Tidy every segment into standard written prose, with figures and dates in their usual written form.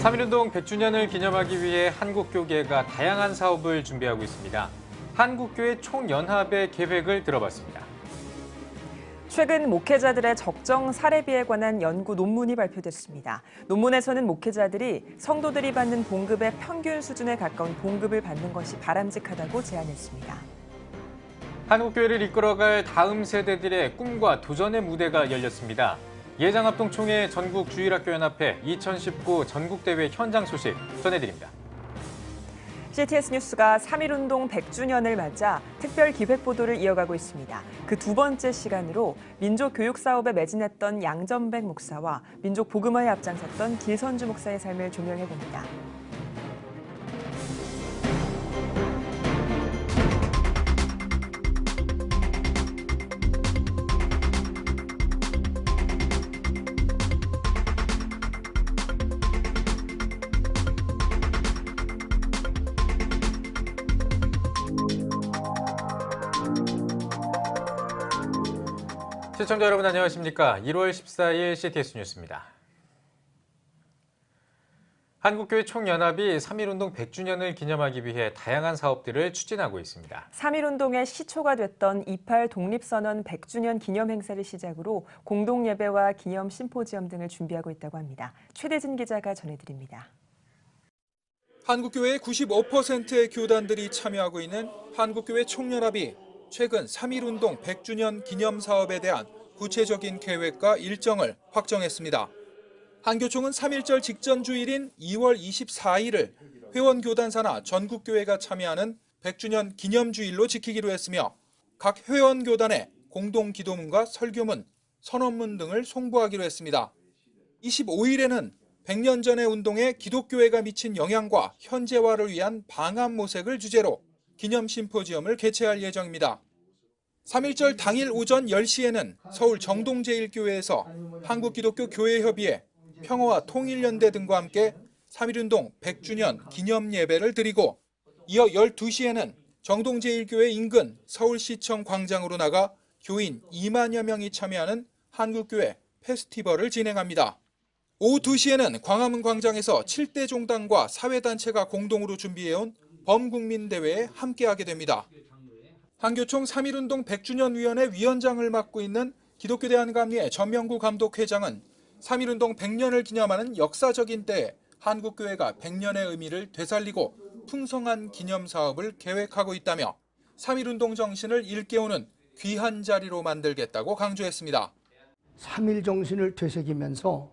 3.1운동 100주년을 기념하기 위해 한국교계가 다양한 사업을 준비하고 있습니다. 한국교회 총연합의 계획을 들어봤습니다. 최근 목회자들의 적정 사례비에 관한 연구 논문이 발표됐습니다. 논문에서는 목회자들이 성도들이 받는 봉급의 평균 수준에 가까운 봉급을 받는 것이 바람직하다고 제안했습니다. 한국교회를 이끌어갈 다음 세대들의 꿈과 도전의 무대가 열렸습니다. 예장합동총회 전국주일학교연합회 2019 전국대회 현장 소식 전해드립니다. CTS 뉴스가 3.1운동 100주년을 맞아 특별 기획 보도를 이어가고 있습니다. 그 두 번째 시간으로 민족 교육 사업에 매진했던 양전백 목사와 민족 복음화에 앞장섰던 길선주 목사의 삶을 조명해 봅니다. 시청자 여러분 안녕하십니까? 1월 14일 CTS 뉴스입니다. 한국교회 총연합이 3.1운동 100주년을 기념하기 위해 다양한 사업들을 추진하고 있습니다. 3.1운동의 시초가 됐던 28 독립선언 100주년 기념 행사를 시작으로 공동예배와 기념 심포지엄 등을 준비하고 있다고 합니다. 최대진 기자가 전해드립니다. 한국교회의 95%의 교단들이 참여하고 있는 한국교회 총연합이 최근 3.1운동 100주년 기념 사업에 대한 구체적인 계획과 일정을 확정했습니다. 한교총은 3.1절 직전 주일인 2월 24일을 회원교단사나 전국교회가 참여하는 100주년 기념주일로 지키기로 했으며 각 회원교단에 공동기도문과 설교문, 선언문 등을 송부하기로 했습니다. 25일에는 100년 전의 운동에 기독교회가 미친 영향과 현재화를 위한 방안 모색을 주제로 기념 심포지엄을 개최할 예정입니다. 3.1절 당일 오전 10시에는 서울 정동제일교회에서 한국기독교교회협의회, 평화와 통일연대 등과 함께 3.1운동 100주년 기념 예배를 드리고 이어 12시에는 정동제일교회 인근 서울시청 광장으로 나가 교인 2만여 명이 참여하는 한국교회 페스티벌을 진행합니다. 오후 2시에는 광화문 광장에서 7대 종단과 사회단체가 공동으로 준비해온 범국민대회에 함께하게 됩니다. 한교총 3.1운동 100주년위원회 위원장을 맡고 있는 기독교 대한감리회 전명구 감독회장은 3.1운동 100년을 기념하는 역사적인 때에 한국교회가 100년의 의미를 되살리고 풍성한 기념사업을 계획하고 있다며 3.1운동 정신을 일깨우는 귀한 자리로 만들겠다고 강조했습니다. 3.1 정신을 되새기면서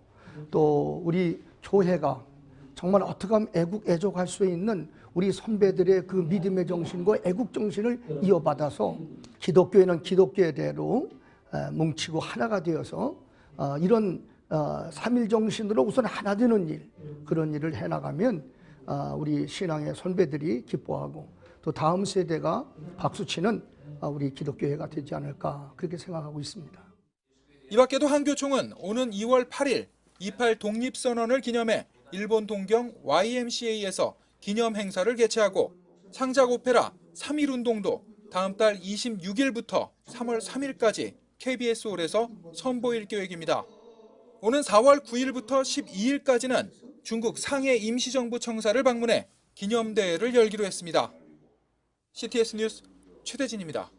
또 우리 교회가 정말 어떻게 하면 애국 애족할 수 있는 우리 선배들의 그 믿음의 정신과 애국 정신을 이어받아서 기독교회는 기독교회대로 뭉치고 하나가 되어서 이런 3.1 정신으로 우선 하나 되는 일, 그런 일을 해나가면 우리 신앙의 선배들이 기뻐하고 또 다음 세대가 박수치는 우리 기독교회가 되지 않을까 그렇게 생각하고 있습니다. 이 밖에도 한교총은 오는 2월 8일 28 독립선언을 기념해 일본 동경 YMCA에서 기념 행사를 개최하고 창작 오페라 3.1운동도 다음 달 26일부터 3월 3일까지 KBS홀에서 선보일 계획입니다. 오는 4월 9일부터 12일까지는 중국 상해 임시정부 청사를 방문해 기념대회를 열기로 했습니다. CTS 뉴스 최대진입니다.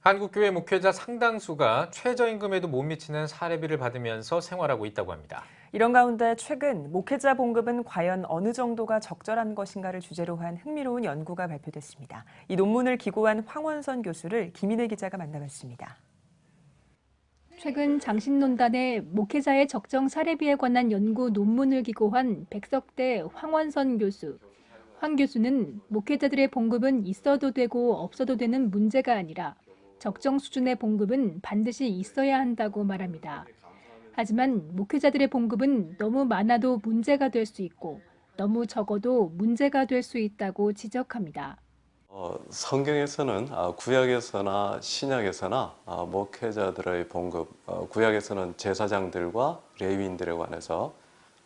한국교회 목회자 상당수가 최저임금에도 못 미치는 사례비를 받으면서 생활하고 있다고 합니다. 이런 가운데 최근 목회자 봉급은 과연 어느 정도가 적절한 것인가를 주제로 한 흥미로운 연구가 발표됐습니다. 이 논문을 기고한 황원선 교수를 김인혜 기자가 만나봤습니다. 최근 장신논단의 목회자의 적정 사례비에 관한 연구 논문을 기고한 백석대 황원선 교수. 황 교수는 목회자들의 봉급은 있어도 되고 없어도 되는 문제가 아니라 적정 수준의 봉급은 반드시 있어야 한다고 말합니다. 하지만 목회자들의 봉급은 너무 많아도 문제가 될 수 있고 너무 적어도 문제가 될 수 있다고 지적합니다. 성경에서는 구약에서나 신약에서나 목회자들의 봉급, 구약에서는 제사장들과 레위인들에 관해서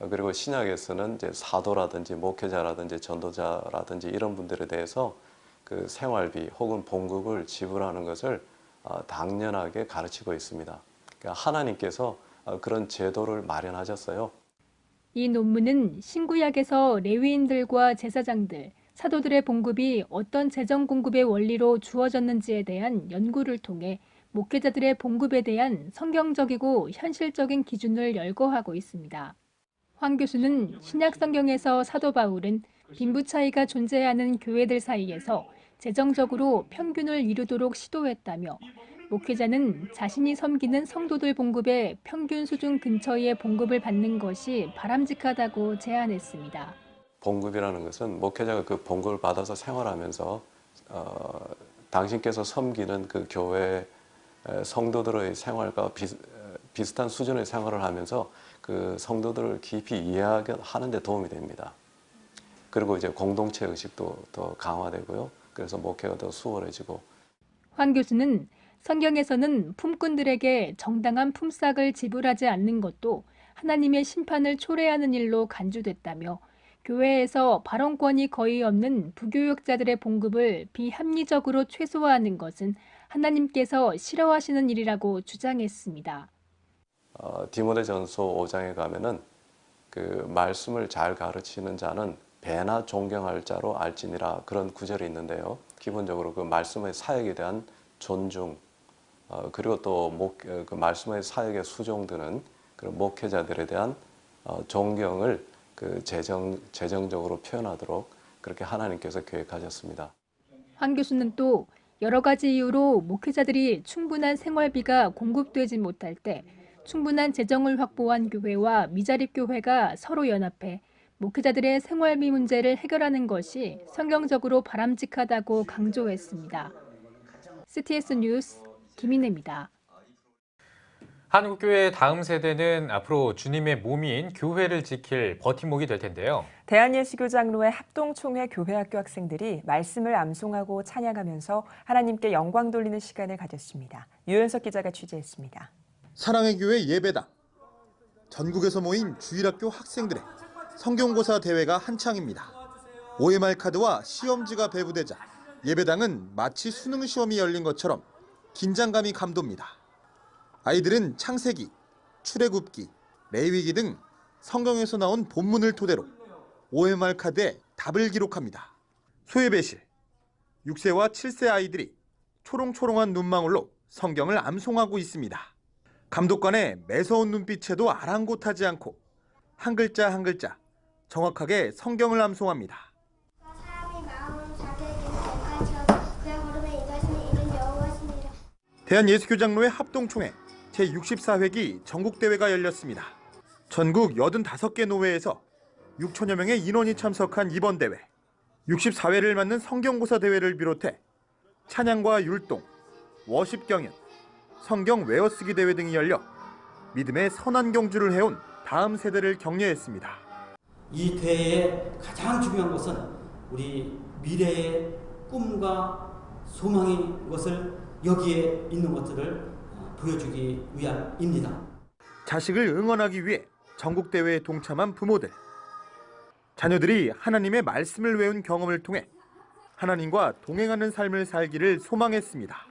그리고 신약에서는 이제 사도라든지 목회자라든지 전도자라든지 이런 분들에 대해서 그 생활비 혹은 봉급을 지불하는 것을 당연하게 가르치고 있습니다. 그러니까 하나님께서 그런 제도를 마련하셨어요. 이 논문은 신구약에서 레위인들과 제사장들, 사도들의 봉급이 어떤 재정 공급의 원리로 주어졌는지에 대한 연구를 통해 목회자들의 봉급에 대한 성경적이고 현실적인 기준을 열거하고 있습니다. 황 교수는 신약 성경에서 사도 바울은 빈부 차이가 존재하는 교회들 사이에서 재정적으로 평균을 이루도록 시도했다며 목회자는 자신이 섬기는 성도들 봉급의 평균 수준 근처의 봉급을 받는 것이 바람직하다고 제안했습니다. 봉급이라는 것은 목회자가 그 봉급을 받아서 생활하면서 당신께서 섬기는 그 교회 성도들의 생활과 비슷한 수준의 생활을 하면서 그 성도들을 깊이 이해하는 데 도움이 됩니다. 그리고 이제 공동체 의식도 더 강화되고요. 그래서 목회가 더 수월해지고. 황 교수는 성경에서는 품꾼들에게 정당한 품삯을 지불하지 않는 것도 하나님의 심판을 초래하는 일로 간주됐다며 교회에서 발언권이 거의 없는 부교육자들의 봉급을 비합리적으로 최소화하는 것은 하나님께서 싫어하시는 일이라고 주장했습니다. 디모데전서 5장에 가면은 그 말씀을 잘 가르치는 자는 배나 존경할 자로 알지니라 그런 구절이 있는데요. 기본적으로 그 말씀의 사역에 대한 존중 그리고 또 그 말씀의 사역에 수종드는 그런 목회자들에 대한 존경을 그 재정적으로 표현하도록 그렇게 하나님께서 계획하셨습니다. 황 교수는 또 여러 가지 이유로 목회자들이 충분한 생활비가 공급되지 못할 때 충분한 재정을 확보한 교회와 미자립 교회가 서로 연합해 목회자들의 생활비 문제를 해결하는 것이 성경적으로 바람직하다고 강조했습니다. CTS 뉴스 김인혜입니다. 한국교회의 다음 세대는 앞으로 주님의 몸인 교회를 지킬 버팀목이 될 텐데요. 대한예수교 장로회 합동총회 교회학교 학생들이 말씀을 암송하고 찬양하면서 하나님께 영광 돌리는 시간을 가졌습니다. 유현석 기자가 취재했습니다. 사랑의 교회 예배당. 전국에서 모인 주일학교 학생들의 성경고사 대회가 한창입니다. OMR 카드와 시험지가 배부되자 예배당은 마치 수능 시험이 열린 것처럼 긴장감이 감돕니다. 아이들은 창세기, 출애굽기, 레위기 등 성경에서 나온 본문을 토대로 OMR 카드에 답을 기록합니다. 소예배실, 6세와 7세 아이들이 초롱초롱한 눈망울로 성경을 암송하고 있습니다. 감독관의 매서운 눈빛에도 아랑곳하지 않고 한 글자 한 글자 정확하게 성경을 암송합니다. 대한예수교 장로회 합동총회 제64회기 전국대회가 열렸습니다. 전국 85개 노회에서 6천여 명의 인원이 참석한 이번 대회. 64회를 맞는 성경고사 대회를 비롯해 찬양과 율동, 워십 경연, 성경 외어쓰기 대회 등이 열려 믿음의 선한 경주를 해온 다음 세대를 격려했습니다. 이 대회의 가장 중요한 것은 우리 미래의 꿈과 소망인 것을 여기에 있는 것들을 보여주기 위함입니다. 자식을 응원하기 위해 전국대회에 동참한 부모들. 자녀들이 하나님의 말씀을 외운 경험을 통해 하나님과 동행하는 삶을 살기를 소망했습니다.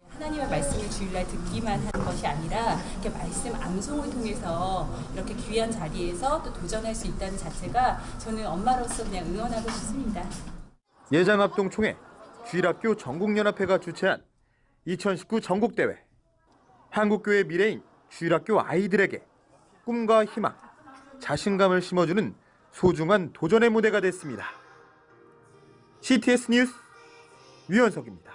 하나님의 말씀을 주일날 듣기만 하는 것이 아니라 이렇게 말씀 암송을 통해서 이렇게 귀한 자리에서 또 도전할 수 있다는 자체가 저는 엄마로서 그냥 응원하고 싶습니다. 예장합동총회 주일학교 전국연합회가 주최한 2019 전국대회. 한국교회 미래인 주일학교 아이들에게 꿈과 희망, 자신감을 심어주는 소중한 도전의 무대가 됐습니다. CTS 뉴스 유현석입니다.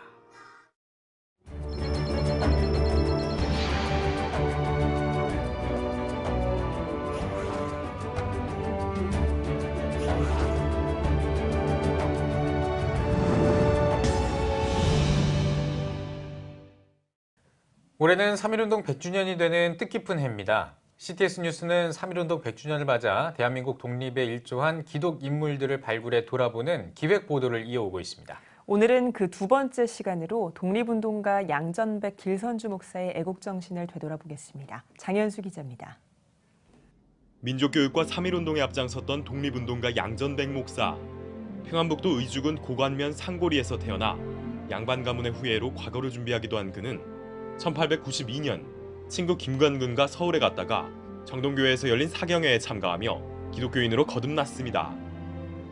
올해는 3.1운동 100주년이 되는 뜻깊은 해입니다. CTS 뉴스는 3.1운동 100주년을 맞아 대한민국 독립에 일조한 기독 인물들을 발굴해 돌아보는 기획 보도를 이어오고 있습니다. 오늘은 그 두 번째 시간으로 독립운동가 양전백 길선주 목사의 애국정신을 되돌아보겠습니다. 장현수 기자입니다. 민족교육과 3.1운동에 앞장섰던 독립운동가 양전백 목사. 평안북도 의주군 고관면 상고리에서 태어나 양반 가문의 후예로 과거를 준비하기도 한 그는 1892년 친구 김관근과 서울에 갔다가 정동교회에서 열린 사경회에 참가하며 기독교인으로 거듭났습니다.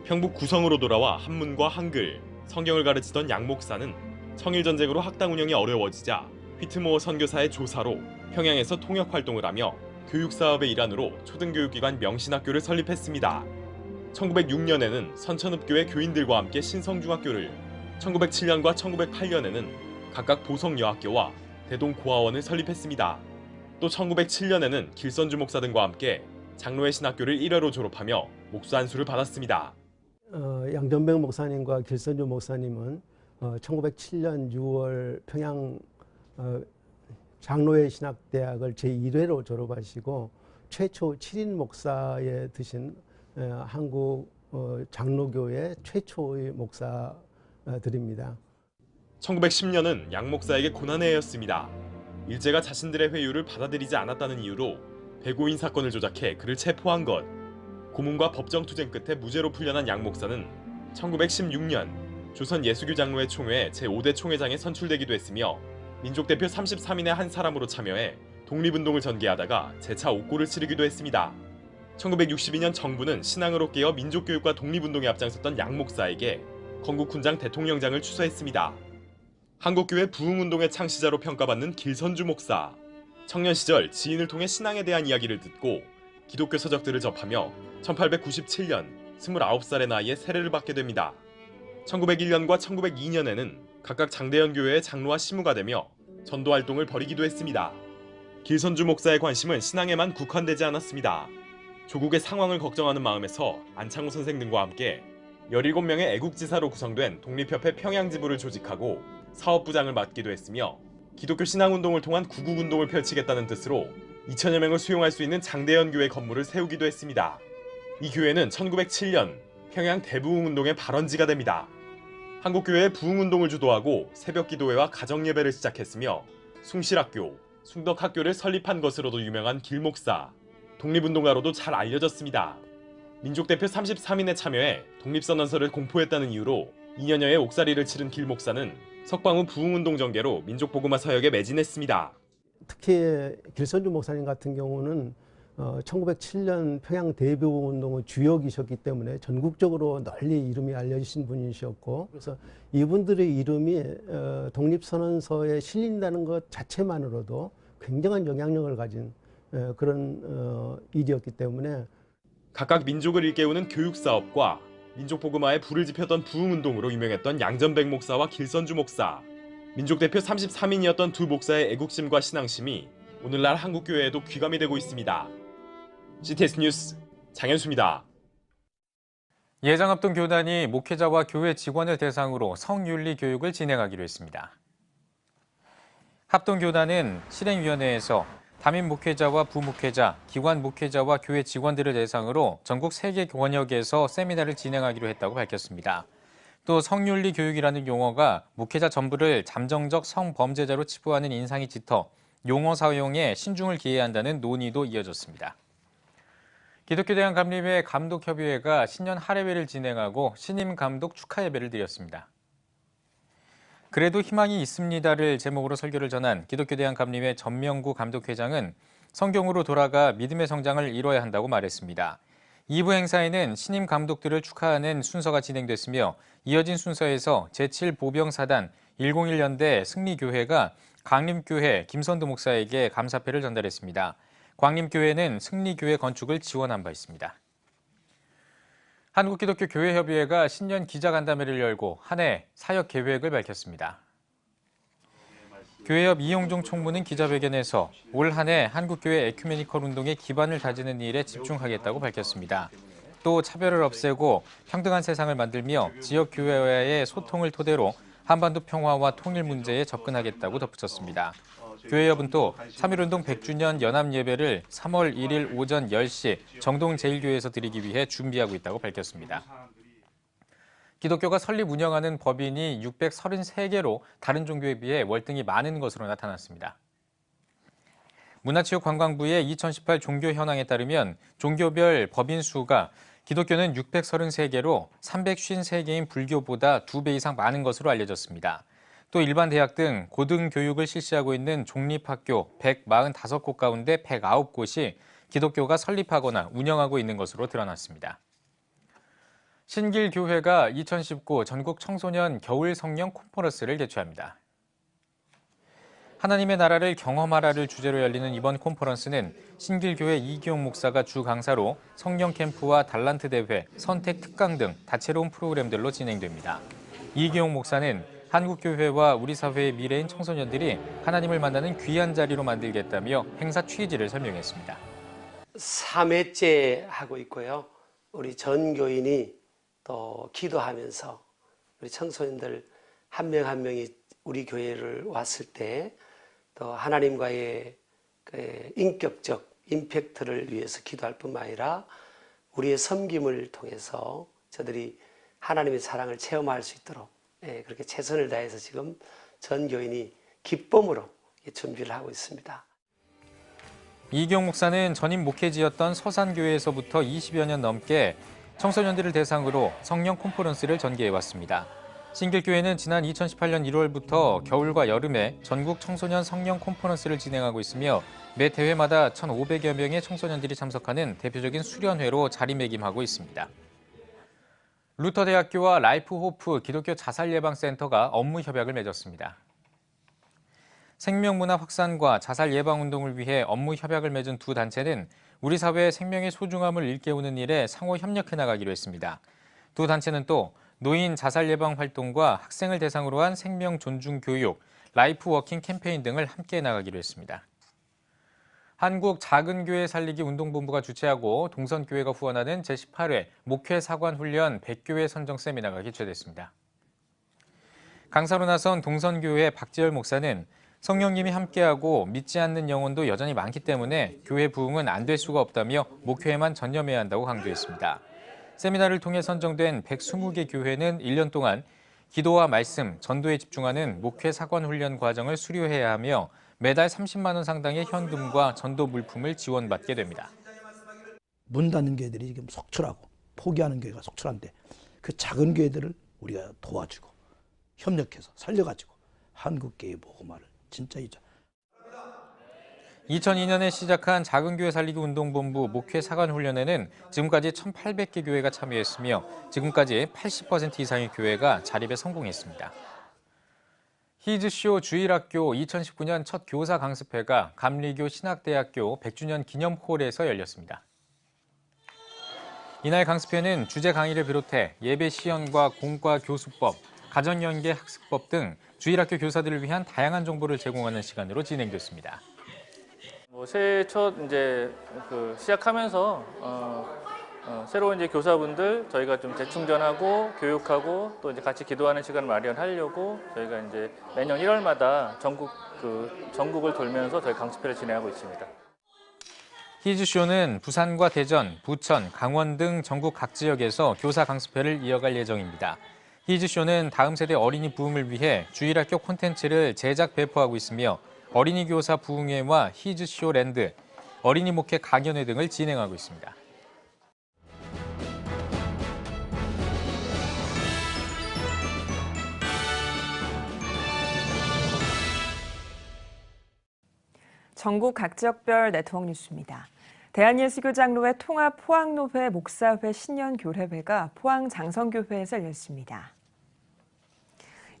평북 구성으로 돌아와 한문과 한글, 성경을 가르치던 양 목사는 청일전쟁으로 학당 운영이 어려워지자 휘트모어 선교사의 조사로 평양에서 통역 활동을 하며 교육사업의 일환으로 초등교육기관 명신학교를 설립했습니다. 1906년에는 선천읍교회 교인들과 함께 신성중학교를, 1907년과 1908년에는 각각 보성여학교와 대동고아원을 설립했습니다. 또 1907년에는 길선주 목사 등과 함께 장로의 신학교를 1회로 졸업하며 목수 안수를 받았습니다. 양전백 목사님과 길선주 목사님은 1907년 6월 평양 장로회 신학대학을 제1회로 졸업하시고 최초 7인 목사에 드신 한국 장로교회 최초의 목사들입니다. 1910년은 양 목사에게 고난의 해였습니다. 일제가 자신들의 회유를 받아들이지 않았다는 이유로 배고인 사건을 조작해 그를 체포한 것. 고문과 법정 투쟁 끝에 무죄로 풀려난 양 목사는 1916년 조선 예수교 장로회 총회 제5대 총회장에 선출되기도 했으며 민족대표 33인의 한 사람으로 참여해 독립운동을 전개하다가 재차 옥고를 치르기도 했습니다. 1962년 정부는 신앙으로 깨어 민족교육과 독립운동에 앞장섰던 양 목사에게 건국훈장 대통령장을 추서했습니다. 한국교회 부흥운동의 창시자로 평가받는 길선주 목사. 청년 시절 지인을 통해 신앙에 대한 이야기를 듣고 기독교 서적들을 접하며 1897년 29살의 나이에 세례를 받게 됩니다. 1901년과 1902년에는 각각 장대현 교회의 장로와 시무가 되며 전도 활동을 벌이기도 했습니다. 길선주 목사의 관심은 신앙에만 국한되지 않았습니다. 조국의 상황을 걱정하는 마음에서 안창호 선생 등과 함께 17명의 애국지사로 구성된 독립협회 평양지부를 조직하고 사업부장을 맡기도 했으며 기독교 신앙운동을 통한 구국운동을 펼치겠다는 뜻으로 2천여 명을 수용할 수 있는 장대현 교회 건물을 세우기도 했습니다. 이 교회는 1907년 평양 대부흥운동의 발원지가 됩니다. 한국교회의 부흥운동을 주도하고 새벽기도회와 가정예배를 시작했으며 숭실학교, 숭덕학교를 설립한 것으로도 유명한 길목사, 독립운동가로도 잘 알려졌습니다. 민족대표 33인에 참여해 독립선언서를 공포했다는 이유로 2년여의 옥살이를 치른 길목사는 석방후 부흥운동 전개로 민족복음화 사역에 매진했습니다. 특히 길선주 목사님 같은 경우는 1907년 평양 대부흥운동의 주역이셨기 때문에 전국적으로 널리 이름이 알려지신 분이셨고, 그래서 이분들의 이름이 독립선언서에 실린다는 것 자체만으로도 굉장한 영향력을 가진 그런 일이었기 때문에 각각 민족을 일깨우는 교육사업과 민족복음화에 불을 지폈던 부흥운동으로 유명했던 양전백 목사와 길선주 목사, 민족대표 33인이었던 두 목사의 애국심과 신앙심이 오늘날 한국교회에도 귀감이 되고 있습니다. CTS 뉴스 장현수입니다. 예장합동 교단이 목회자와 교회 직원을 대상으로 성윤리 교육을 진행하기로 했습니다. 합동교단은 실행위원회에서 담임 목회자와 부목회자, 기관 목회자와 교회 직원들을 대상으로 전국 3개 권역에서 세미나를 진행하기로 했다고 밝혔습니다. 또 성윤리 교육이라는 용어가 목회자 전부를 잠정적 성범죄자로 치부하는 인상이 짙어 용어 사용에 신중을 기해야 한다는 논의도 이어졌습니다. 기독교대학 감리회 감독협의회가 신년 할애회를 진행하고 신임 감독 축하 예배를 드렸습니다. 그래도 희망이 있습니다를 제목으로 설교를 전한 기독교대학 감리회 전명구 감독회장은 성경으로 돌아가 믿음의 성장을 이뤄야 한다고 말했습니다. 2부 행사에는 신임 감독들을 축하하는 순서가 진행됐으며 이어진 순서에서 제7보병사단 101연대 승리교회가 광림교회 김선두 목사에게 감사패를 전달했습니다. 광림교회는 승리교회 건축을 지원한 바 있습니다. 한국기독교교회협의회가 신년 기자간담회를 열고 한 해 사역 계획을 밝혔습니다. 교회협 이용종 총무는 기자회견에서 올 한 해 한국교회 에큐메니컬 운동의 기반을 다지는 일에 집중하겠다고 밝혔습니다. 또 차별을 없애고 평등한 세상을 만들며 지역교회와의 소통을 토대로 한반도 평화와 통일 문제에 접근하겠다고 덧붙였습니다. 교회협은 또 3.1운동 100주년 연합예배를 3월 1일 오전 10시 정동 제1교회에서 드리기 위해 준비하고 있다고 밝혔습니다. 기독교가 설립 운영하는 법인이 633개로 다른 종교에 비해 월등히 많은 것으로 나타났습니다. 문화체육관광부의 2018 종교 현황에 따르면 종교별 법인 수가 기독교는 633개로 353개인 불교보다 2배 이상 많은 것으로 알려졌습니다. 또 일반 대학 등 고등교육을 실시하고 있는 종립학교 145곳 가운데 109곳이 기독교가 설립하거나 운영하고 있는 것으로 드러났습니다. 신길교회가 2019 전국 청소년 겨울 성령 콘퍼런스를 개최합니다. 하나님의 나라를 경험하라를 주제로 열리는 이번 콘퍼런스는 신길교회 이기용 목사가 주 강사로 성령 캠프와 달란트 대회, 선택 특강 등 다채로운 프로그램들로 진행됩니다. 이기용 목사는 한국교회와 우리 사회의 미래인 청소년들이 하나님을 만나는 귀한 자리로 만들겠다며 행사 취지를 설명했습니다. 3회째 하고 있고요. 우리 전 교인이 또 기도하면서 우리 청소년들 한 명 한 명이 우리 교회를 왔을 때 또 하나님과의 그 인격적 임팩트를 위해서 기도할 뿐만 아니라 우리의 섬김을 통해서 저들이 하나님의 사랑을 체험할 수 있도록 그렇게 최선을 다해서 지금 전 교인이 기쁨으로 준비를 하고 있습니다. 이기용 목사는 전임 목회지였던 서산교회에서부터 20여 년 넘게 청소년들을 대상으로 성령 콘퍼런스를 전개해왔습니다. 신길교회는 지난 2018년 1월부터 겨울과 여름에 전국 청소년 성령 콘퍼런스를 진행하고 있으며 매 대회마다 1,500여 명의 청소년들이 참석하는 대표적인 수련회로 자리매김하고 있습니다. 루터대학교와 라이프호프 기독교 자살예방센터가 업무 협약을 맺었습니다. 생명문화 확산과 자살 예방 운동을 위해 업무 협약을 맺은 두 단체는 우리 사회의 생명의 소중함을 일깨우는 일에 상호 협력해 나가기로 했습니다. 두 단체는 또 노인 자살 예방 활동과 학생을 대상으로 한 생명 존중 교육, 라이프 워킹 캠페인 등을 함께 나가기로 했습니다. 한국 작은교회 살리기 운동본부가 주최하고 동선교회가 후원하는 제18회 목회 사관 훈련 100교회 선정 세미나가 개최됐습니다. 강사로 나선 동선교회 박재열 목사는 성령님이 함께하고 믿지 않는 영혼도 여전히 많기 때문에 교회 부흥은 안 될 수가 없다며 목회에만 전념해야 한다고 강조했습니다. 세미나를 통해 선정된 120개 교회는 1년 동안 기도와 말씀, 전도에 집중하는 목회 사관 훈련 과정을 수료해야 하며 매달 30만 원 상당의 현금과 전도 물품을 지원받게 됩니다. 문 닫는 교회들이 지금 속출하고 포기하는 교회가 속출한데 그 작은 교회들을 우리가 도와주고 협력해서 살려가지고 한국교회 복음화를 진짜 이제 2002년에 시작한 작은교회 살리기 운동본부 목회 사관 훈련에는 지금까지 1,800개 교회가 참여했으며 지금까지 80% 이상의 교회가 자립에 성공했습니다. 히즈쇼 주일학교 2019년 첫 교사 강습회가 감리교 신학대학교 100주년 기념홀에서 열렸습니다. 이날 강습회는 주제 강의를 비롯해 예배 시연과 공과 교수법, 가정연계 학습법 등 주일학교 교사들을 위한 다양한 정보를 제공하는 시간으로 진행됐습니다. 새해 첫 이제 시작하면서 새로운 이제 교사분들 저희가 좀 재충전하고 교육하고 또 이제 같이 기도하는 시간을 마련하려고 저희가 이제 매년 1월마다 전국을 돌면서 저희 강습회를 진행하고 있습니다. 히즈쇼는 부산과 대전, 부천, 강원 등 전국 각 지역에서 교사 강습회를 이어갈 예정입니다. 히즈쇼는 다음 세대 어린이 부흥을 위해 주일학교 콘텐츠를 제작 배포하고 있으며 어린이 교사 부흥회와 히즈쇼 랜드, 어린이 목회 강연회 등을 진행하고 있습니다. 전국 각 지역별 네트워크 뉴스입니다. 대한예수교장로회 통합 포항노회 목사회 신년교례회가 포항 장성교회에서 열렸습니다.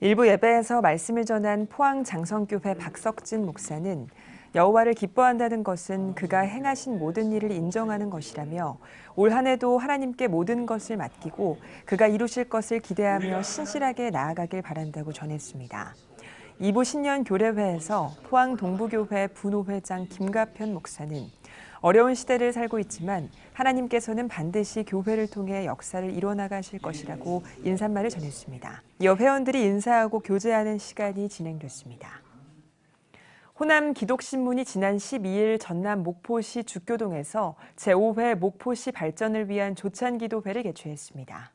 일부 예배에서 말씀을 전한 포항 장성교회 박석진 목사는 여호와를 기뻐한다는 것은 그가 행하신 모든 일을 인정하는 것이라며 올 한 해도 하나님께 모든 것을 맡기고 그가 이루실 것을 기대하며 신실하게 나아가길 바란다고 전했습니다. 2부 신년교례회에서 포항 동부교회 부노회장 김가편 목사는 어려운 시대를 살고 있지만 하나님께서는 반드시 교회를 통해 역사를 이뤄나가실 것이라고 인사말을 전했습니다. 이어 회원들이 인사하고 교제하는 시간이 진행됐습니다. 호남 기독신문이 지난 12일 전남 목포시 죽교동에서 제5회 목포시 발전을 위한 조찬기도회를 개최했습니다.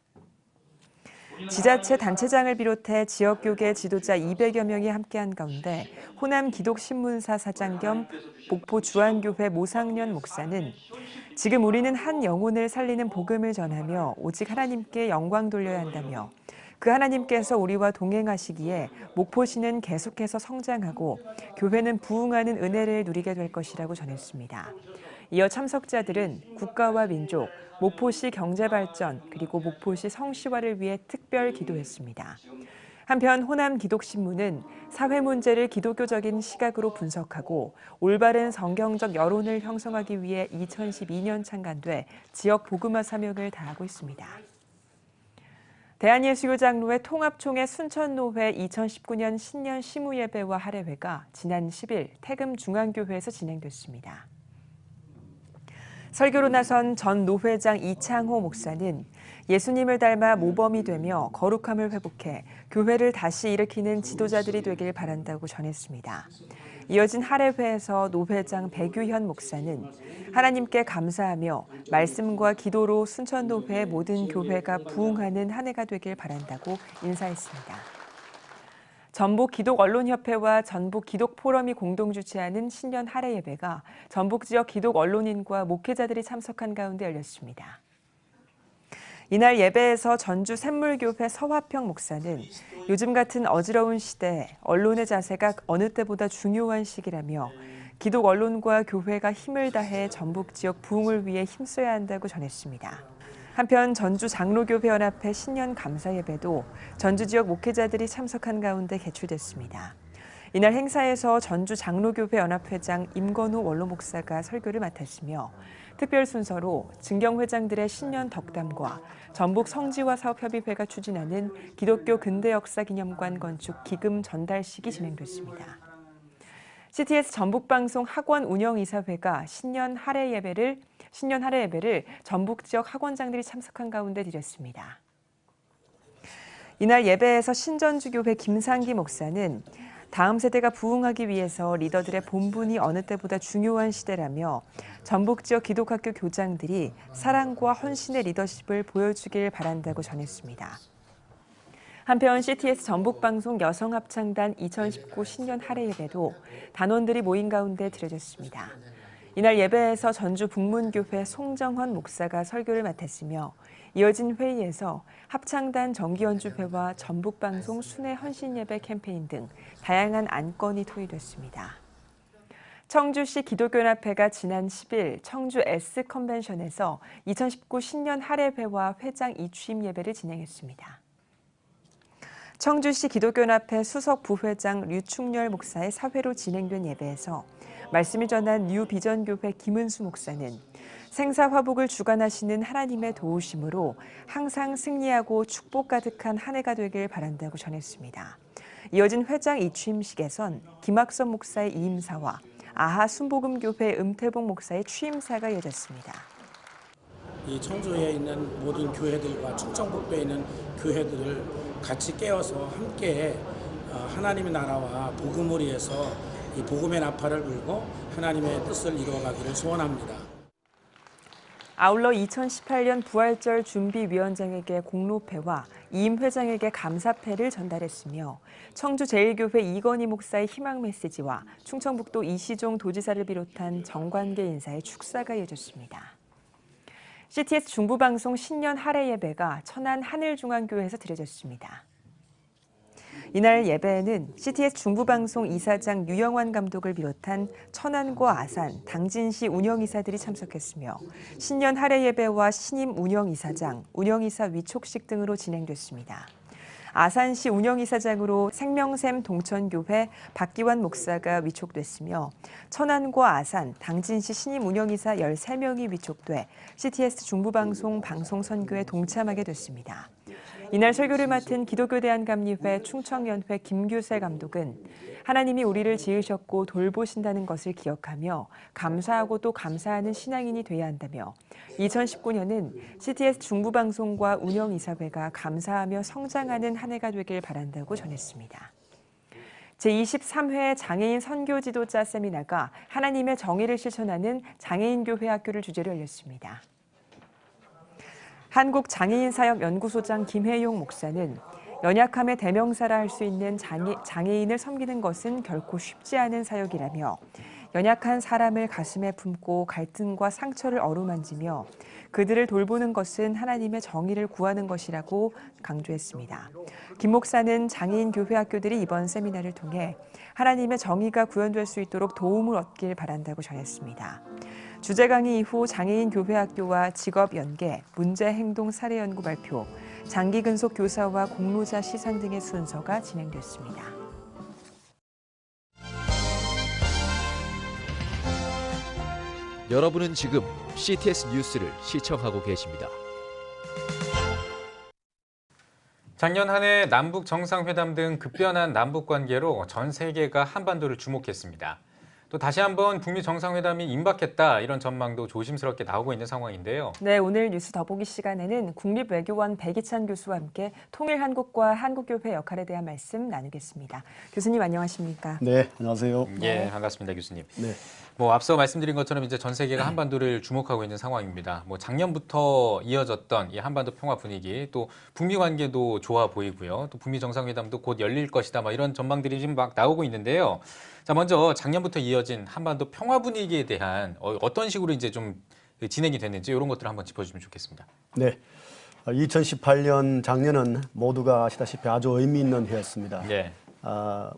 지자체 단체장을 비롯해 지역교계 지도자 200여 명이 함께한 가운데 호남 기독신문사 사장 겸 목포 주안교회 모상련 목사는 지금 우리는 한 영혼을 살리는 복음을 전하며 오직 하나님께 영광 돌려야 한다며 그 하나님께서 우리와 동행하시기에 목포시는 계속해서 성장하고 교회는 부흥하는 은혜를 누리게 될 것이라고 전했습니다. 이어 참석자들은 국가와 민족, 목포시 경제발전 그리고 목포시 성시화를 위해 특별 기도했습니다. 한편 호남 기독신문은 사회 문제를 기독교적인 시각으로 분석하고 올바른 성경적 여론을 형성하기 위해 2012년 창간돼 지역 복음화 사명을 다하고 있습니다. 대한예수교장로회 통합총회 순천노회 2019년 신년 시무예배와 할애회가 지난 10일 태금 중앙교회에서 진행됐습니다. 설교로 나선 전 노회장 이창호 목사는 예수님을 닮아 모범이 되며 거룩함을 회복해 교회를 다시 일으키는 지도자들이 되길 바란다고 전했습니다. 이어진 할애회에서 노회장 백유현 목사는 하나님께 감사하며 말씀과 기도로 순천노회 모든 교회가 부흥하는 한 해가 되길 바란다고 인사했습니다. 전북기독언론협회와 전북기독포럼이 공동 주최하는 신년 할애 예배가 전북 지역 기독 언론인과 목회자들이 참석한 가운데 열렸습니다. 이날 예배에서 전주 샘물교회 서화평 목사는 요즘 같은 어지러운 시대에 언론의 자세가 어느 때보다 중요한 시기라며 기독 언론과 교회가 힘을 다해 전북 지역 부흥을 위해 힘써야 한다고 전했습니다. 한편 전주 장로교회 연합회 신년 감사 예배도 전주 지역 목회자들이 참석한 가운데 개최됐습니다. 이날 행사에서 전주 장로교회 연합회장 임건우 원로 목사가 설교를 맡았으며 특별 순서로 증경회장들의 신년 덕담과 전북 성지화 사업협의회가 추진하는 기독교 근대역사기념관 건축 기금 전달식이 진행됐습니다. CTS 전북방송 학원 운영이사회가 신년 할애 예배를 전북 지역 학원장들이 참석한 가운데 드렸습니다. 이날 예배에서 신전주교회 김상기 목사는 다음 세대가 부흥하기 위해서 리더들의 본분이 어느 때보다 중요한 시대라며 전북 지역 기독학교 교장들이 사랑과 헌신의 리더십을 보여주길 바란다고 전했습니다. 한편 CTS 전북방송 여성합창단 2019 신년 할애 예배도 단원들이 모인 가운데 드려졌습니다. 이날 예배에서 전주 북문교회 송정헌 목사가 설교를 맡았으며 이어진 회의에서 합창단 정기연주회와 전북방송 순회 헌신예배 캠페인 등 다양한 안건이 토의됐습니다. 청주시 기독교연합회가 지난 10일 청주 S컨벤션에서 2019 신년 할애회와 회장 이취임 예배를 진행했습니다. 청주시 기독교연합회 수석 부회장 류충렬 목사의 사회로 진행된 예배에서 말씀을 전한 뉴비전교회 김은수 목사는 생사화복을 주관하시는 하나님의 도우심으로 항상 승리하고 축복 가득한 한 해가 되길 바란다고 전했습니다. 이어진 회장 이취임식에선 김학선 목사의 이임사와 아하 순복음교회 음태봉 목사의 취임사가 이어졌습니다. 이 청주에 있는 모든 교회들과 충청북도에 있는 교회들을 같이 깨어서 함께 하나님의 나라와 복음을 위해서 이 복음의 나팔을 불고 하나님의 뜻을 이루어가기를 소원합니다. 아울러 2018년 부활절 준비위원장에게 공로패와 이임 회장에게 감사패를 전달했으며 청주 제1교회 이건희 목사의 희망 메시지와 충청북도 이시종 도지사를 비롯한 정관계 인사의 축사가 이어졌습니다. CTS 중부방송 신년 할애 예배가 천안 하늘중앙교회에서 드려졌습니다. 이날 예배에는 CTS 중부방송 이사장 유영환 감독을 비롯한 천안과 아산, 당진시 운영이사들이 참석했으며 신년 할애 예배와 신임 운영이사장, 운영이사 위촉식 등으로 진행됐습니다. 아산시 운영이사장으로 생명샘 동천교회 박기환 목사가 위촉됐으며 천안과 아산, 당진시 신임 운영이사 13명이 위촉돼 CTS 중부방송 방송선교에 동참하게 됐습니다. 이날 설교를 맡은 기독교대한감리회 충청연회 김규세 감독은 하나님이 우리를 지으셨고 돌보신다는 것을 기억하며 감사하고 또 감사하는 신앙인이 돼야 한다며 2019년은 CTS 중부방송과 운영이사회가 감사하며 성장하는 한 해가 되길 바란다고 전했습니다. 제23회 장애인 선교 지도자 세미나가 하나님의 정의를 실천하는 장애인교회 학교를 주제로 열렸습니다. 한국장애인사역연구소장 김혜용 목사는 연약함의 대명사라 할 수 있는 장애인을 섬기는 것은 결코 쉽지 않은 사역이라며 연약한 사람을 가슴에 품고 갈등과 상처를 어루만지며 그들을 돌보는 것은 하나님의 정의를 구하는 것이라고 강조했습니다. 김 목사는 장애인 교회 학교들이 이번 세미나를 통해 하나님의 정의가 구현될 수 있도록 도움을 얻길 바란다고 전했습니다. 주제 강의 이후 장애인 교회학교와 직업 연계, 문제 행동 사례 연구 발표, 장기 근속 교사와 공로자 시상 등의 순서가 진행됐습니다. 여러분은 지금 CTS 뉴스를 시청하고 계십니다. 작년 한 해 남북 정상회담 등 급변한 남북 관계로 전 세계가 한반도를 주목했습니다. 또 다시 한번 북미 정상회담이 임박했다 이런 전망도 조심스럽게 나오고 있는 상황인데요. 네, 오늘 뉴스 더보기 시간에는 국립외교원 백이찬 교수와 함께 통일한국과 한국교회 역할에 대한 말씀 나누겠습니다. 교수님 안녕하십니까? 네, 안녕하세요. 예, 반갑습니다, 교수님. 네. 앞서 말씀드린 것처럼 이제 전 세계가 한반도를 주목하고 있는 상황입니다. 작년부터 이어졌던 이 한반도 평화 분위기, 또 북미 관계도 좋아 보이고요. 또 북미 정상회담도 곧 열릴 것이다, 이런 전망들이 지금 막 나오고 있는데요. 자, 먼저 작년부터 이어진 한반도 평화 분위기에 대한 어떤 식으로 이제 좀 진행이 됐는지 이런 것들을 한번 짚어주시면 좋겠습니다. 네, 2018년 작년은 모두가 아시다시피 아주 의미 있는 해였습니다. 네.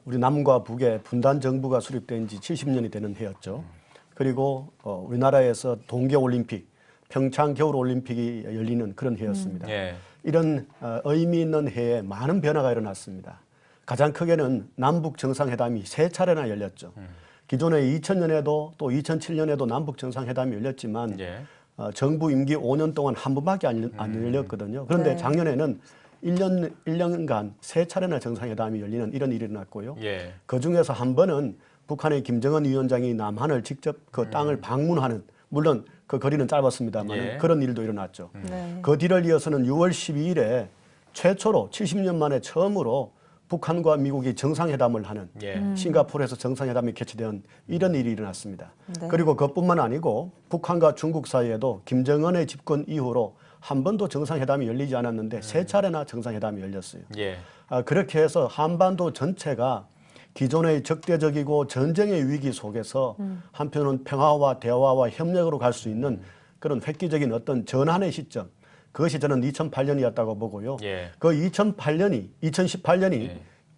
우리 남과 북의 분단 정부가 수립된 지 70년이 되는 해였죠. 그리고 우리나라에서 동계올림픽, 평창 겨울올림픽이 열리는 그런 해였습니다. 예. 이런 의미 있는 해에 많은 변화가 일어났습니다. 가장 크게는 남북 정상회담이 3차례나 열렸죠. 기존에 2000년에도 또 2007년에도 남북 정상회담이 열렸지만 정부 임기 5년 동안 한 번밖에 안 열렸거든요. 그런데 작년에는 1년간 3차례나 정상회담이 열리는 이런 일이 일어났고요. 그중에서 한 번은 북한의 김정은 위원장이 남한을 직접 그 땅을 방문하는, 물론 그 거리는 짧았습니다만 그런 일도 일어났죠. 그 뒤를 이어서는 6월 12일에 최초로 70년 만에 처음으로 북한과 미국이 정상회담을 하는 싱가포르에서 정상회담이 개최된 이런 일이 일어났습니다. 그리고 그것뿐만 아니고 북한과 중국 사이에도 김정은의 집권 이후로 한 번도 정상회담이 열리지 않았는데 3차례나 정상회담이 열렸어요. 그렇게 해서 한반도 전체가 기존의 적대적이고 전쟁의 위기 속에서 한편은 평화와 대화와 협력으로 갈 수 있는 그런 획기적인 어떤 전환의 시점, 그것이 저는 2008년이었다고 보고요. 그 2018년이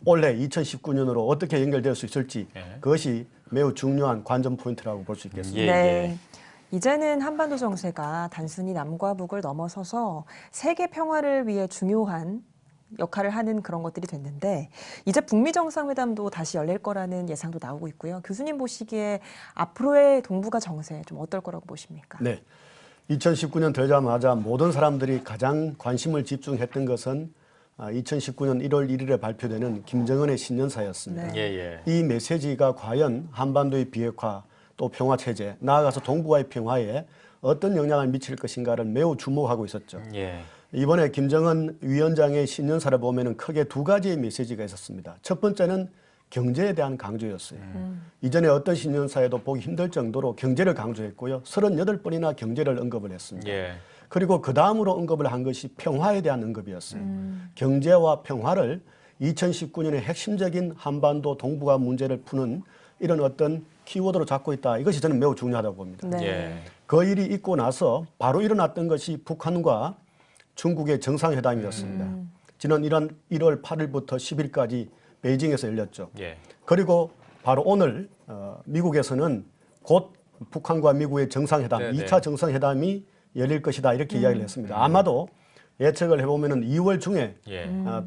올해 2019년으로 어떻게 연결될 수 있을지 그것이 매우 중요한 관전 포인트라고 볼 수 있겠습니다. 네. 이제는 한반도 정세가 단순히 남과 북을 넘어서서 세계 평화를 위해 중요한 역할을 하는 그런 것들이 됐는데 이제 북미 정상회담도 다시 열릴 거라는 예상도 나오고 있고요. 교수님 보시기에 앞으로의 동북아 정세 좀 어떨 거라고 보십니까? 네. 2019년 되자마자 모든 사람들이 가장 관심을 집중했던 것은 2019년 1월 1일에 발표되는 김정은의 신년사였습니다. 이 메시지가 과연 한반도의 비핵화 또 평화체제, 나아가서 동북아의 평화에 어떤 영향을 미칠 것인가를 매우 주목하고 있었죠. 이번에 김정은 위원장의 신년사를 보면 크게 2가지의 메시지가 있었습니다. 첫 번째는 경제에 대한 강조였어요. 이전에 어떤 신년사에도 보기 힘들 정도로 경제를 강조했고요. 38번이나 경제를 언급을 했습니다. 그리고 그 다음으로 언급을 한 것이 평화에 대한 언급이었어요. 경제와 평화를 2019년의 핵심적인 한반도 동북아 문제를 푸는 이런 어떤 키워드로 잡고 있다. 이것이 저는 매우 중요하다고 봅니다. 그 일이 있고 나서 바로 일어났던 것이 북한과 중국의 정상회담이었습니다. 지난 1월 8일부터 10일까지 베이징에서 열렸죠. 그리고 바로 오늘 미국에서는 곧 북한과 미국의 정상회담, 2차 정상회담이 열릴 것이다 이렇게 이야기를 했습니다. 아마도 예측을 해보면 2월 중에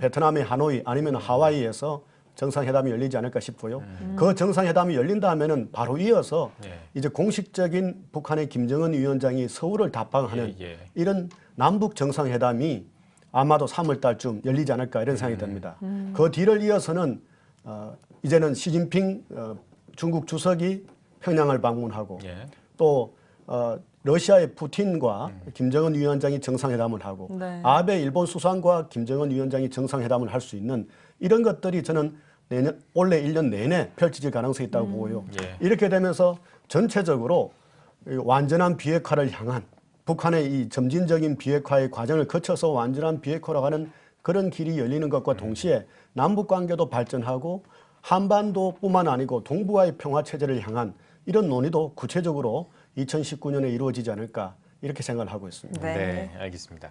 베트남의 하노이 아니면 하와이에서 정상회담이 열리지 않을까 싶고요. 그 정상회담이 열린다 하면은 바로 이어서 이제 공식적인 북한의 김정은 위원장이 서울을 답방하는 이런 남북 정상회담이 아마도 3월 달쯤 열리지 않을까 이런 생각이 듭니다. 그 뒤를 이어서는 이제는 시진핑 중국 주석이 평양을 방문하고 또 러시아의 푸틴과 김정은 위원장이 정상회담을 하고 아베 일본 수상과 김정은 위원장이 정상회담을 할 수 있는 이런 것들이 저는 올해 1년 내내 펼쳐질 가능성이 있다고 보고요. 이렇게 되면서 전체적으로 완전한 비핵화를 향한 북한의 이 점진적인 비핵화의 과정을 거쳐서 완전한 비핵화로 가는 그런 길이 열리는 것과 동시에 남북관계도 발전하고 한반도뿐만 아니고 동북아의 평화체제를 향한 이런 논의도 구체적으로 2019년에 이루어지지 않을까 이렇게 생각을 하고 있습니다. 네, 알겠습니다.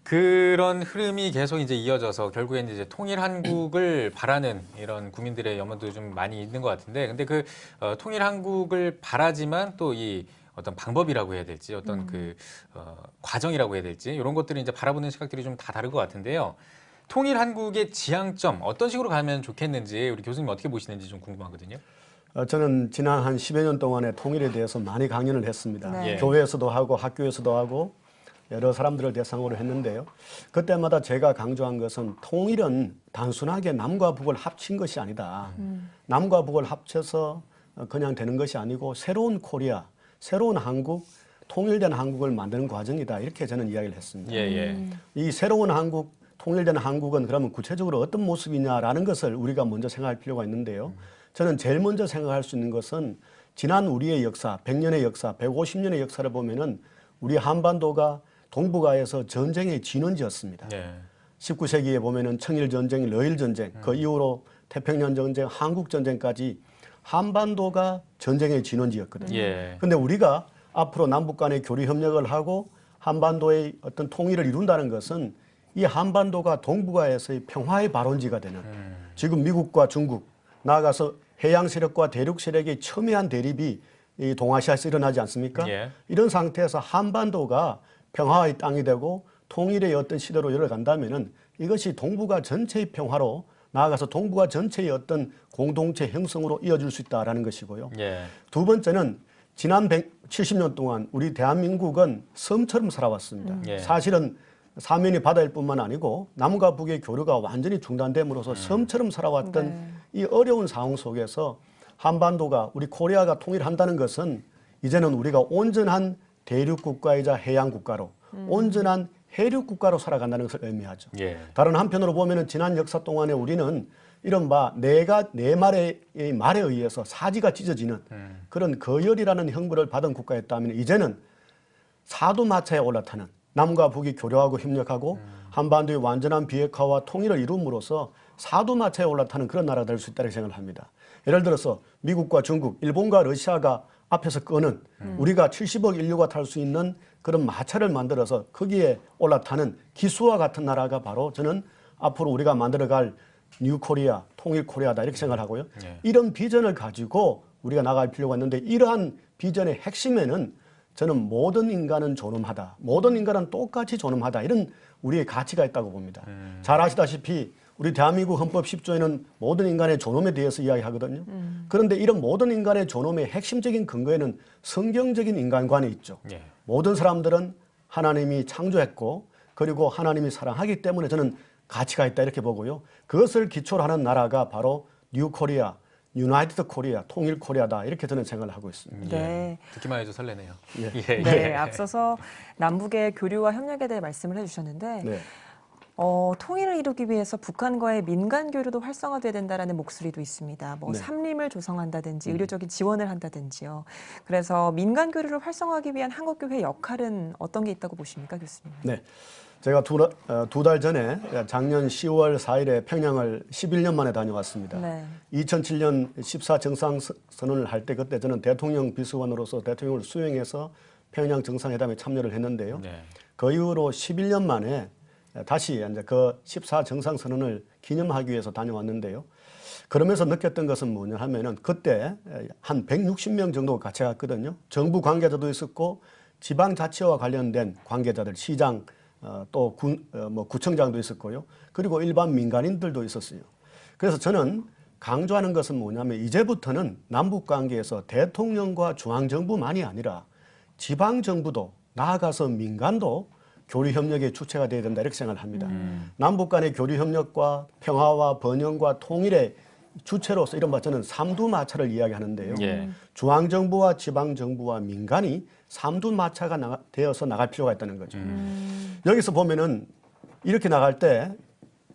그런 흐름이 계속 이제 이어져서 결국에는 이제 통일 한국을 바라는 이런 국민들의 염원도 좀 많이 있는 것 같은데, 근데 그 통일 한국을 바라지만 또 이 어떤 방법이라고 해야 될지 어떤 과정이라고 해야 될지 이런 것들이 이제 바라보는 시각들이 좀 다 다른 것 같은데요. 통일 한국의 지향점 어떤 식으로 가면 좋겠는지 우리 교수님 어떻게 보시는지 좀 궁금하거든요. 저는 지난 한 10여 년 동안에 통일에 대해서 많이 강연을 했습니다. 네. 교회에서도 하고 학교에서도 하고 여러 사람들을 대상으로 했는데요. 그때마다 제가 강조한 것은 통일은 단순하게 남과 북을 합친 것이 아니다. 남과 북을 합쳐서 그냥 되는 것이 아니고 새로운 코리아, 새로운 한국, 통일된 한국을 만드는 과정이다. 이렇게 저는 이야기를 했습니다. 이 새로운 한국, 통일된 한국은 그러면 구체적으로 어떤 모습이냐라는 것을 우리가 먼저 생각할 필요가 있는데요. 저는 제일 먼저 생각할 수 있는 것은 지난 우리의 역사, 100년의 역사, 150년의 역사를 보면은 우리 한반도가 동북아에서 전쟁의 진원지였습니다. 19세기에 보면은 청일전쟁, 러일전쟁, 그 이후로 태평양 전쟁, 한국전쟁까지 한반도가 전쟁의 진원지였거든요. 그런데 우리가 앞으로 남북 간의 교류 협력을 하고 한반도의 어떤 통일을 이룬다는 것은 이 한반도가 동북아에서의 평화의 발원지가 되는 지금 미국과 중국, 나아가서 해양 세력과 대륙 세력의 첨예한 대립이 이 동아시아에서 일어나지 않습니까? 이런 상태에서 한반도가 평화의 땅이 되고 통일의 어떤 시대로 열어간다면은 이것이 동북아 전체의 평화로 나아가서 동북아 전체의 어떤 공동체 형성으로 이어질 수 있다라는 것이고요. 두 번째는 지난 170년 동안 우리 대한민국은 섬처럼 살아왔습니다. 사실은 사면이 바다일 뿐만 아니고 남과 북의 교류가 완전히 중단됨으로써 섬처럼 살아왔던 이 어려운 상황 속에서 한반도가 우리 코리아가 통일한다는 것은 이제는 우리가 온전한 대륙 국가이자 해양 국가로 온전한 해륙 국가로 살아간다는 것을 의미하죠. 다른 한편으로 보면은 지난 역사 동안에 우리는 이른바 네 말의 말에 의해서 사지가 찢어지는 그런 거열이라는 형벌을 받은 국가였다면 이제는 사두마차에 올라타는 남과 북이 교류하고 협력하고 한반도의 완전한 비핵화와 통일을 이룸으로써 사두마차에 올라타는 그런 나라가 될 수 있다고 생각을 합니다. 예를 들어서 미국과 중국, 일본과 러시아가 앞에서 끄는 우리가 70억 인류가 탈 수 있는 그런 마차를 만들어서 거기에 올라타는 기수와 같은 나라가 바로 저는 앞으로 우리가 만들어갈 뉴 코리아, 통일 코리아다 이렇게 생각을 하고요. 이런 비전을 가지고 우리가 나갈 필요가 있는데 이러한 비전의 핵심에는 저는 모든 인간은 존엄하다. 모든 인간은 똑같이 존엄하다. 이런 우리의 가치가 있다고 봅니다. 잘 아시다시피 우리 대한민국 헌법 10조에는 모든 인간의 존엄에 대해서 이야기하거든요. 그런데 이런 모든 인간의 존엄의 핵심적인 근거에는 성경적인 인간관이 있죠. 모든 사람들은 하나님이 창조했고 그리고 하나님이 사랑하기 때문에 저는 가치가 있다 이렇게 보고요. 그것을 기초로 하는 나라가 바로 뉴 코리아, 유나이티드 코리아, 통일 코리아다 이렇게 저는 생각을 하고 있습니다. 네. 듣기만 해도 설레네요. 네, 앞서서 남북의 교류와 협력에 대해 말씀을 해주셨는데 통일을 이루기 위해서 북한과의 민간 교류도 활성화돼야 된다라는 목소리도 있습니다. 뭐 삼림을 조성한다든지 의료적인 지원을 한다든지요. 그래서 민간 교류를 활성화하기 위한 한국교회 역할은 어떤 게 있다고 보십니까, 교수님? 네. 제가 두 달 전에 작년 10월 4일에 평양을 11년 만에 다녀왔습니다. 2007년 14 정상선언을 할 때 그때 저는 대통령 비서관으로서 대통령을 수행해서 평양 정상회담에 참여를 했는데요. 그 이후로 11년 만에 다시 이제 그 14 정상선언을 기념하기 위해서 다녀왔는데요. 그러면서 느꼈던 것은 뭐냐 하면은 그때 한 160명 정도가 같이 갔거든요. 정부 관계자도 있었고 지방자치와 관련된 관계자들, 시장, 또 구청장도 있었고요. 그리고 일반 민간인들도 있었어요. 그래서 저는 강조하는 것은 뭐냐면 이제부터는 남북관계에서 대통령과 중앙정부만이 아니라 지방정부도 나아가서 민간도 교류협력의 주체가 되어야 된다 이렇게 생각을 합니다. 남북 간의 교류협력과 평화와 번영과 통일의 주체로서 이른바 저는 삼두마차를 이야기하는데요. 중앙정부와 지방정부와 민간이 삼두마차가 되어서 나갈 필요가 있다는 거죠. 여기서 보면은 이렇게 나갈 때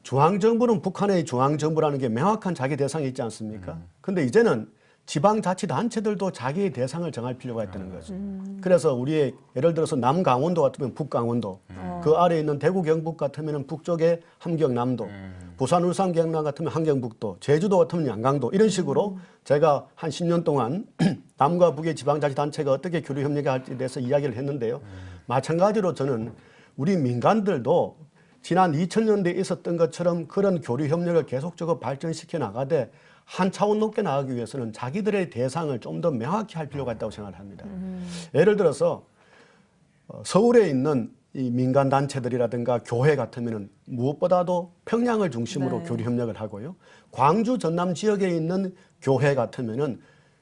중앙정부는 북한의 중앙정부라는 게 명확한 자기 대상이 있지 않습니까? 근데 이제는 지방자치단체들도 자기의 대상을 정할 필요가 있다는 거죠. 그래서 우리의 예를 들어서 남강원도 같으면 북강원도, 그 아래에 있는 대구 경북 같으면 북쪽에 함경남도, 부산 울산 경남 같으면 함경북도, 제주도 같으면 양강도 이런 식으로 제가 한 10년 동안 남과 북의 지방자치단체가 어떻게 교류 협력할지에 대해서 이야기를 했는데요. 마찬가지로 저는 우리 민간들도 지난 2000년대에 있었던 것처럼 그런 교류 협력을 계속적으로 발전시켜 나가되 한 차원 높게 나가기 위해서는 자기들의 대상을 좀 더 명확히 할 필요가 있다고 생각을 합니다. 예를 들어서 서울에 있는 이 민간 단체들이라든가 교회 같으면은 무엇보다도 평양을 중심으로 교류 협력을 하고요. 광주 전남 지역에 있는 교회 같으면은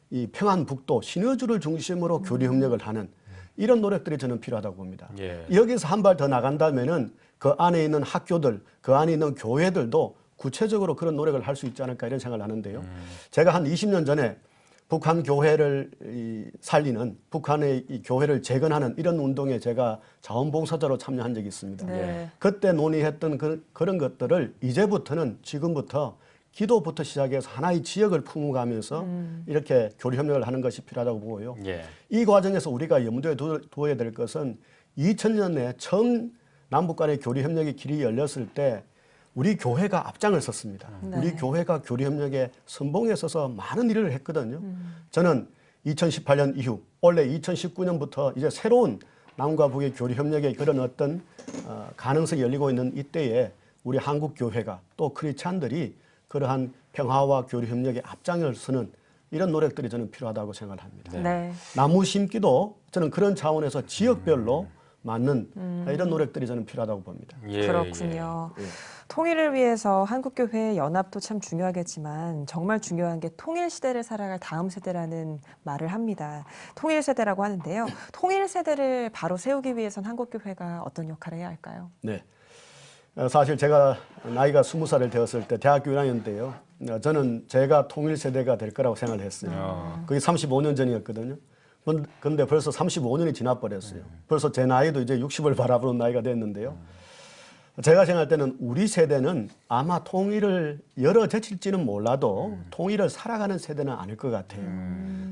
이 평안북도 신의주를 중심으로 교류 협력을 하는 이런 노력들이 저는 필요하다고 봅니다. 여기서 한 발 더 나간다면은 그 안에 있는 학교들, 그 안에 있는 교회들도 구체적으로 그런 노력을 할 수 있지 않을까 이런 생각을 하는데요. 제가 한 20년 전에 북한 교회를 살리는, 북한의 이 교회를 재건하는 이런 운동에 제가 자원봉사자로 참여한 적이 있습니다. 그때 논의했던 그런 것들을 이제부터는 지금부터 기도부터 시작해서 하나의 지역을 품어가면서 이렇게 교류 협력을 하는 것이 필요하다고 보고요. 이 과정에서 우리가 염두에 두어야 될 것은 2000년에 처음 남북 간의 교류 협력의 길이 열렸을 때 우리 교회가 앞장을 섰습니다. 우리 교회가 교류 협력에 선봉에 서서 많은 일을 했거든요. 저는 2018년 이후 원래 2019년부터 이제 새로운 남과 북의 교류 협력의 그런 어떤 가능성이 열리고 있는 이때에 우리 한국 교회가 또 크리스찬들이 그러한 평화와 교류 협력에 앞장을 서는 이런 노력들이 저는 필요하다고 생각을 합니다. 나무 심기도 저는 그런 차원에서 지역별로 맞는 이런 노력들이 저는 필요하다고 봅니다. 그렇군요. 통일을 위해서 한국교회의 연합도 참 중요하겠지만 정말 중요한 게 통일시대를 살아갈 다음 세대라는 말을 합니다. 통일세대라고 하는데요. 통일세대를 바로 세우기 위해선 한국교회가 어떤 역할을 해야 할까요? 네. 사실 제가 나이가 20살을 되었을 때 대학교 1학년 때요. 저는 제가 통일세대가 될 거라고 생각을 했어요. 그게 35년 전이었거든요. 근데 벌써 35년이 지나버렸어요. 벌써 제 나이도 이제 60을 바라보는 나이가 됐는데요. 제가 생각할 때는 우리 세대는 아마 통일을 열어제칠지는 몰라도 통일을 살아가는 세대는 아닐 것 같아요.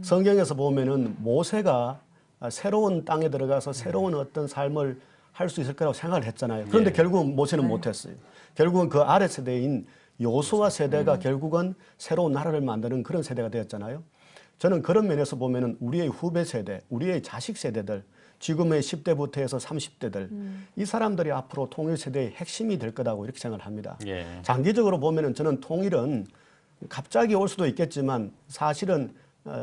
성경에서 보면은 모세가 새로운 땅에 들어가서 새로운 어떤 삶을 할 수 있을 거라고 생각을 했잖아요. 그런데 결국은 모세는 못했어요. 결국은 그 아래 세대인 여호수아 세대가 결국은 새로운 나라를 만드는 그런 세대가 되었잖아요. 저는 그런 면에서 보면은 우리의 후배 세대, 우리의 자식 세대들, 지금의 10대부터 해서 30대들, 이 사람들이 앞으로 통일 세대의 핵심이 될 거라고 이렇게 생각을 합니다. 장기적으로 보면은 저는 통일은 갑자기 올 수도 있겠지만 사실은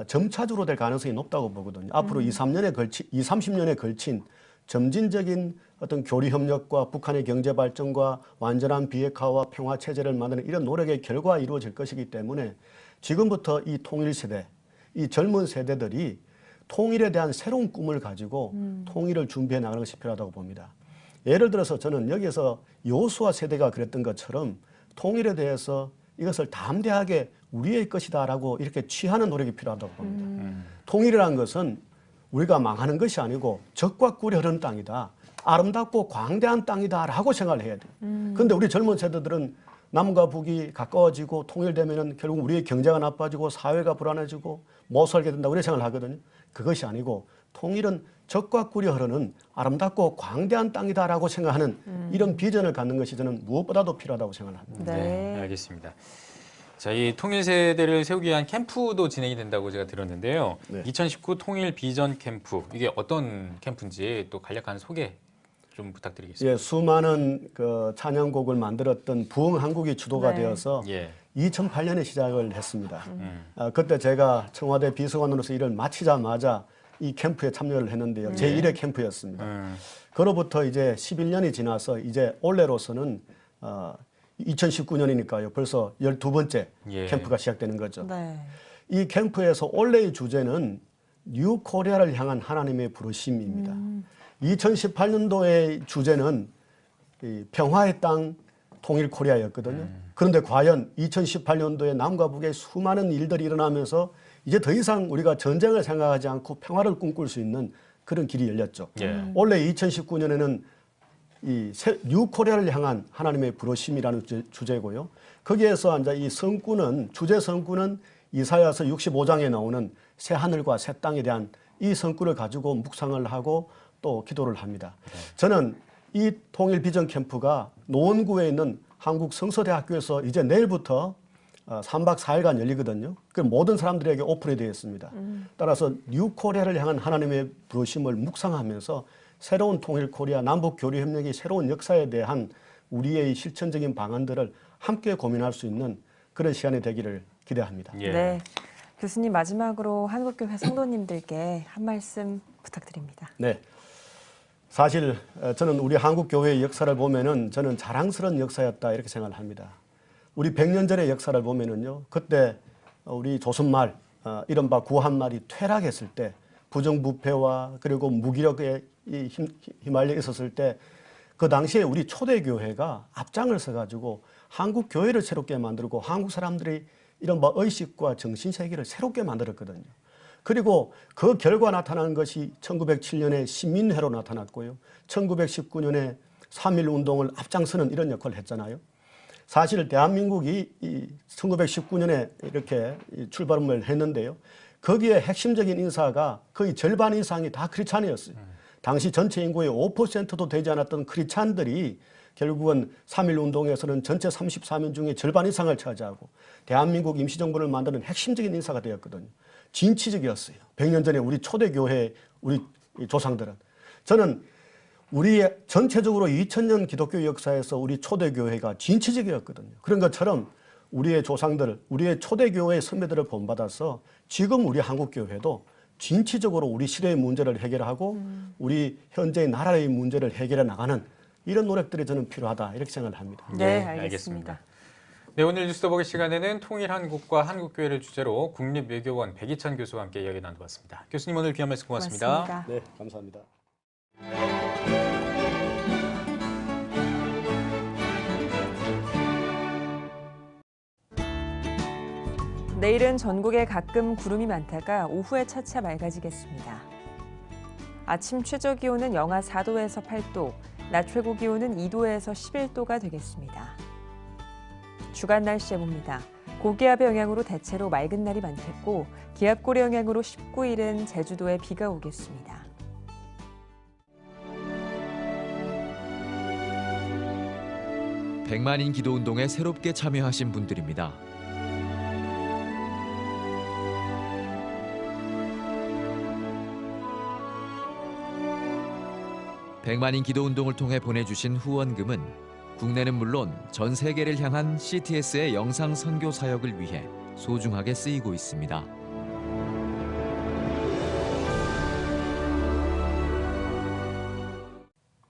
점차적으로 될 가능성이 높다고 보거든요. 앞으로 30년에 걸친 점진적인 어떤 교류 협력과 북한의 경제 발전과 완전한 비핵화와 평화 체제를 만드는 이런 노력의 결과가 이루어질 것이기 때문에 지금부터 이 통일 세대, 이 젊은 세대들이 통일에 대한 새로운 꿈을 가지고 통일을 준비해 나가는 것이 필요하다고 봅니다. 예를 들어서 저는 여기서 여호수아 세대가 그랬던 것처럼 통일에 대해서 이것을 담대하게 우리의 것이다라고 이렇게 취하는 노력이 필요하다고 봅니다. 통일이라는 것은 우리가 망하는 것이 아니고 적과 꿀이 흐르는 땅이다. 아름답고 광대한 땅이다라고 생각을 해야 돼요. 그런데 우리 젊은 세대들은 남과 북이 가까워지고 통일되면은 결국 우리의 경제가 나빠지고 사회가 불안해지고 못 살게 된다고 이렇게 생각을 하거든요. 그것이 아니고 통일은 적과 꿀이 흐르는 아름답고 광대한 땅이다라고 생각하는 이런 비전을 갖는 것이 저는 무엇보다도 필요하다고 생각을 합니다. 네, 알겠습니다. 자, 이 통일 세대를 세우기 위한 캠프도 진행이 된다고 제가 들었는데요. 2019 통일 비전 캠프, 이게 어떤 캠프인지 또 간략한 소개 좀 부탁드리겠습니다. 예, 수많은 그 찬양곡을 만들었던 부흥 한국이 주도가 되어서 2008년에 시작을 했습니다. 그때 제가 청와대 비서관으로서 일을 마치자마자 이 캠프에 참여를 했는데요. 제1회 캠프였습니다. 그로부터 이제 11년이 지나서 이제 올해로서는 2019년이니까요. 벌써 12번째 캠프가 시작되는 거죠. 이 캠프에서 올해의 주제는 뉴 코리아를 향한 하나님의 부르심입니다. 2018년도의 주제는 평화의 땅 통일 코리아였거든요. 그런데 과연 2018년도에 남과 북의 수많은 일들이 일어나면서 이제 더 이상 우리가 전쟁을 생각하지 않고 평화를 꿈꿀 수 있는 그런 길이 열렸죠. 원래 2019년에는 이 뉴 코리아를 향한 하나님의 부르심이라는 주제고요. 거기에서 이제 이 성구는 주제 성구는 이사야서 65장에 나오는 새 하늘과 새 땅에 대한 이 성구를 가지고 묵상을 하고 또 기도를 합니다. 저는 이 통일 비전 캠프가 노원구에 있는 한국 성서대학교에서 이제 내일부터 3박 4일간 열리거든요. 그 모든 사람들에게 오픈이 되어 있습니다. 따라서 뉴 코리아를 향한 하나님의 부르심을 묵상하면서 새로운 통일 코리아, 남북 교류 협력의 새로운 역사에 대한 우리의 실천적인 방안들을 함께 고민할 수 있는 그런 시간이 되기를 기대합니다. 네, 교수님 마지막으로 한국교회 성도님들께 한 말씀 부탁드립니다. 네. 사실 저는 우리 한국 교회의 역사를 보면은 저는 자랑스러운 역사였다 이렇게 생각을 합니다. 우리 100년 전의 역사를 보면은요. 그때 우리 조선말 이른바 구한말이 퇴락했을 때 부정부패와 그리고 무기력에 휘말려 있었을 때 그 당시에 우리 초대교회가 앞장을 서가지고 한국 교회를 새롭게 만들고 한국 사람들이 이른바 의식과 정신세계를 새롭게 만들었거든요. 그리고 그 결과 나타난 것이 1907년에 신민회로 나타났고요. 1919년에 3.1운동을 앞장서는 이런 역할을 했잖아요. 사실 대한민국이 1919년에 이렇게 출발을 했는데요. 거기에 핵심적인 인사가 거의 절반 이상이 다 크리스찬이었어요. 당시 전체 인구의 5%도 되지 않았던 크리스찬들이 결국은 3.1운동에서는 전체 34명 중에 절반 이상을 차지하고 대한민국 임시정부를 만드는 핵심적인 인사가 되었거든요. 진취적이었어요. 100년 전에 우리 초대교회 우리 조상들은. 저는 우리의 전체적으로 2000년 기독교 역사에서 우리 초대교회가 진취적이었거든요. 그런 것처럼 우리의 조상들, 우리의 초대교회의 선배들을 본받아서 지금 우리 한국교회도 진취적으로 우리 시대의 문제를 해결하고 우리 현재의 나라의 문제를 해결해 나가는 이런 노력들이 저는 필요하다 이렇게 생각을 합니다. 네, 알겠습니다. 네, 오늘 뉴스 더 보기 시간에는 통일한국과 한국교회를 주제로 국립외교원 백이찬 교수와 함께 이야기 나눠봤습니다. 교수님 오늘 귀한 말씀 고맙습니다. 네, 감사합니다. 내일은 전국에 가끔 구름이 많다가 오후에 차차 맑아지겠습니다. 아침 최저 기온은 영하 4도에서 8도, 낮 최고 기온은 2도에서 11도가 되겠습니다. 주간 날씨 봅니다. 고기압의 영향으로 대체로 맑은 날이 많겠고 기압골의 영향으로 19일은 제주도에 비가 오겠습니다. 백만인 기도운동에 새롭게 참여하신 분들입니다. 백만인 기도운동을 통해 보내주신 후원금은 국내는 물론 전 세계를 향한 CTS의 영상 선교 사역을 위해 소중하게 쓰이고 있습니다.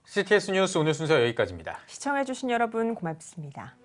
CTS 뉴스 오늘 순서 여기까지입니다. 시청해주신 여러분 고맙습니다.